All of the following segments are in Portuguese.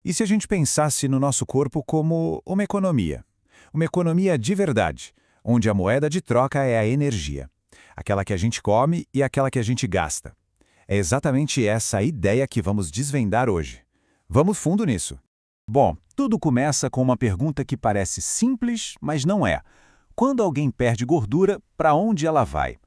E se a gente pensasse no nosso corpo como uma economia? Uma economia de verdade, onde a moeda de troca é a energia. Aquela que a gente come e aquela que a gente gasta. É exatamente essa a ideia que vamos desvendar hoje. Vamos fundo nisso. Bom, tudo começa com uma pergunta que parece simples, mas não é. Quando alguém perde gordura, para onde ela vai?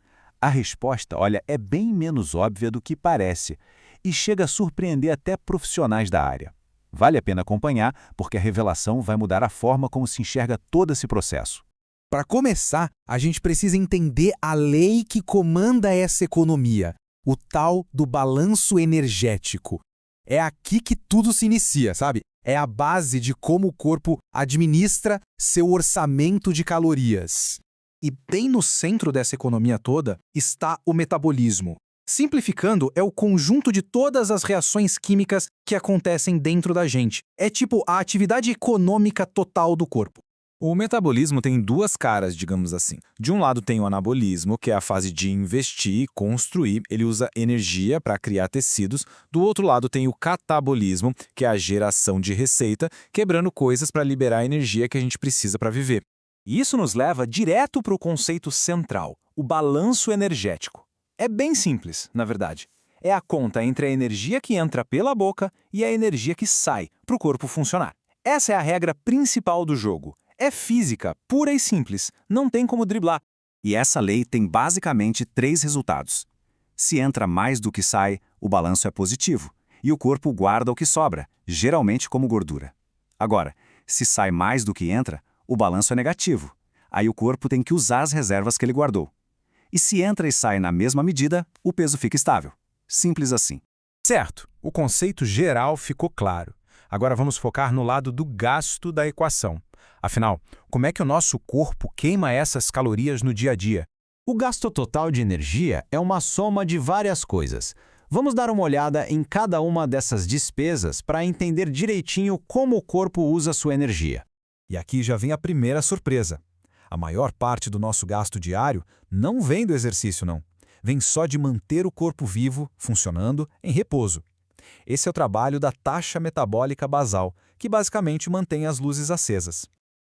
A resposta, olha, é bem menos óbvia do que parece e chega a surpreender até profissionais da área. Vale a pena acompanhar, porque a revelação vai mudar a forma como se enxerga todo esse processo. Para começar, a gente precisa entender a lei que comanda essa economia, o tal do balanço energético. É aqui que tudo se inicia, sabe? É a base de como o corpo administra seu orçamento de calorias. E bem no centro dessa economia toda está o metabolismo. Simplificando, é o conjunto de todas as reações químicas que acontecem dentro da gente. É tipo a atividade econômica total do corpo. O metabolismo tem duas caras, digamos assim. De um lado tem o anabolismo, que é a fase de investir, construir, ele usa energia para criar tecidos. Do outro lado tem o catabolismo, que é a geração de receita, quebrando coisas para liberar a energia que a gente precisa para viver. E isso nos leva direto para o conceito central, o balanço energético. É bem simples, na verdade. É a conta entre a energia que entra pela boca e a energia que sai para o corpo funcionar. Essa é a regra principal do jogo. É física, pura e simples, não tem como driblar. E essa lei tem basicamente 3 resultados. Se entra mais do que sai, o balanço é positivo, e o corpo guarda o que sobra, geralmente como gordura. Agora, se sai mais do que entra, o balanço é negativo. Aí o corpo tem que usar as reservas que ele guardou. E se entra e sai na mesma medida, o peso fica estável. Simples assim. Certo, o conceito geral ficou claro. Agora vamos focar no lado do gasto da equação. Afinal, como é que o nosso corpo queima essas calorias no dia a dia? O gasto total de energia é uma soma de várias coisas. Vamos dar uma olhada em cada uma dessas despesas para entender direitinho como o corpo usa sua energia. E aqui já vem a primeira surpresa. A maior parte do nosso gasto diário não vem do exercício, não. Vem só de manter o corpo vivo, funcionando, em repouso. Esse é o trabalho da taxa metabólica basal, que basicamente mantém as luzes acesas.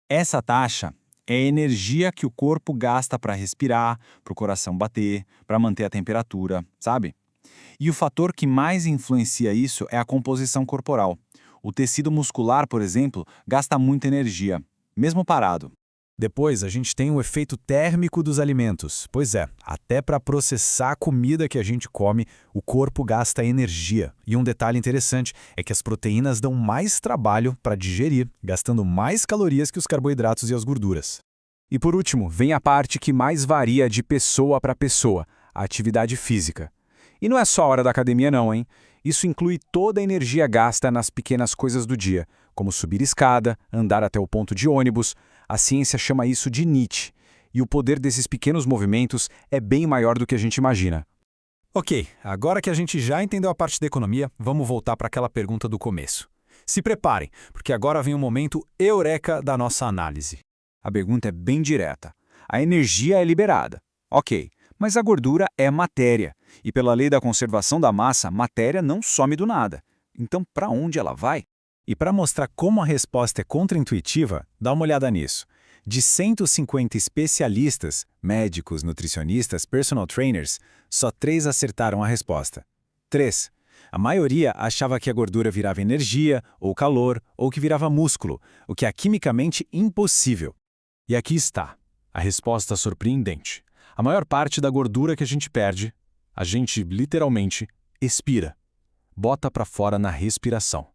Essa taxa é a energia que o corpo gasta para respirar, para o coração bater, para manter a temperatura, sabe? E o fator que mais influencia isso é a composição corporal. O tecido muscular, por exemplo, gasta muita energia, mesmo parado. Depois, a gente tem o efeito térmico dos alimentos. Pois é, até para processar a comida que a gente come, o corpo gasta energia. E um detalhe interessante é que as proteínas dão mais trabalho para digerir, gastando mais calorias que os carboidratos e as gorduras. E por último, vem a parte que mais varia de pessoa para pessoa, a atividade física. E não é só a hora da academia não, hein? Isso inclui toda a energia gasta nas pequenas coisas do dia, como subir escada, andar até o ponto de ônibus. A ciência chama isso de NEAT, e o poder desses pequenos movimentos é bem maior do que a gente imagina. Ok, agora que a gente já entendeu a parte da economia, vamos voltar para aquela pergunta do começo. Se preparem, porque agora vem o momento eureka da nossa análise. A pergunta é bem direta. A energia é liberada. Ok, mas a gordura é matéria, e pela lei da conservação da massa, matéria não some do nada. Então, para onde ela vai? E para mostrar como a resposta é contraintuitiva, dá uma olhada nisso. De 150 especialistas, médicos, nutricionistas, personal trainers, só 3 acertaram a resposta. 3. A maioria achava que a gordura virava energia, ou calor, ou que virava músculo, o que é quimicamente impossível. E aqui está, a resposta surpreendente. A maior parte da gordura que a gente perde, a gente literalmente expira. Bota para fora na respiração.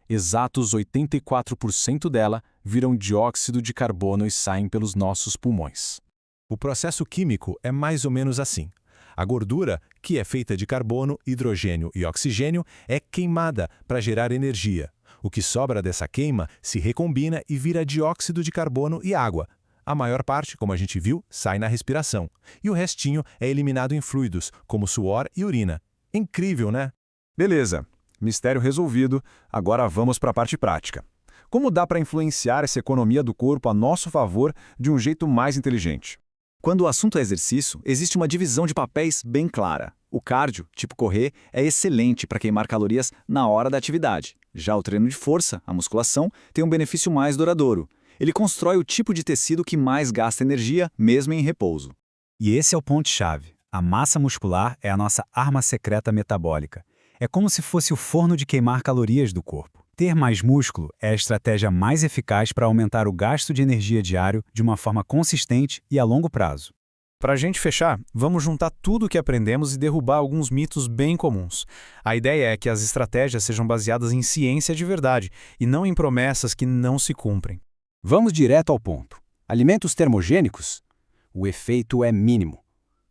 Exatos 84% dela viram dióxido de carbono e saem pelos nossos pulmões. O processo químico é mais ou menos assim. A gordura, que é feita de carbono, hidrogênio e oxigênio, é queimada para gerar energia. O que sobra dessa queima se recombina e vira dióxido de carbono e água. A maior parte, como a gente viu, sai na respiração. E o restinho é eliminado em fluidos, como suor e urina. Incrível, né? Beleza. Mistério resolvido, agora vamos para a parte prática. Como dá para influenciar essa economia do corpo a nosso favor de um jeito mais inteligente? Quando o assunto é exercício, existe uma divisão de papéis bem clara. O cardio, tipo correr, é excelente para queimar calorias na hora da atividade. Já o treino de força, a musculação, tem um benefício mais duradouro. Ele constrói o tipo de tecido que mais gasta energia, mesmo em repouso. E esse é o ponto-chave. A massa muscular é a nossa arma secreta metabólica. É como se fosse o forno de queimar calorias do corpo. Ter mais músculo é a estratégia mais eficaz para aumentar o gasto de energia diário de uma forma consistente e a longo prazo. Para a gente fechar, vamos juntar tudo o que aprendemos e derrubar alguns mitos bem comuns. A ideia é que as estratégias sejam baseadas em ciência de verdade e não em promessas que não se cumprem. Vamos direto ao ponto. Alimentos termogênicos? O efeito é mínimo.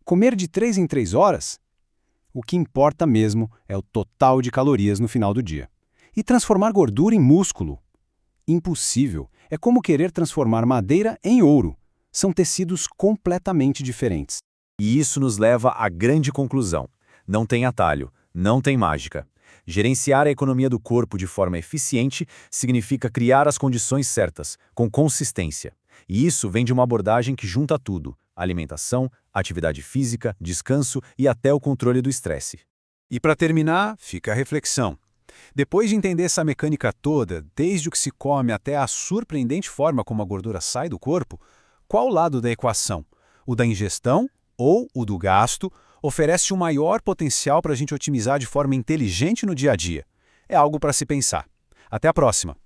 Comer de 3 em 3 horas? O que importa mesmo é o total de calorias no final do dia. E transformar gordura em músculo? Impossível. É como querer transformar madeira em ouro. São tecidos completamente diferentes. E isso nos leva à grande conclusão. Não tem atalho, não tem mágica. Gerenciar a economia do corpo de forma eficiente significa criar as condições certas, com consistência. E isso vem de uma abordagem que junta tudo: alimentação, atividade física, descanso e até o controle do estresse. E para terminar, fica a reflexão. Depois de entender essa mecânica toda, desde o que se come até a surpreendente forma como a gordura sai do corpo, qual lado da equação, o da ingestão ou o do gasto, oferece o maior potencial para a gente otimizar de forma inteligente no dia a dia? É algo para se pensar. Até a próxima!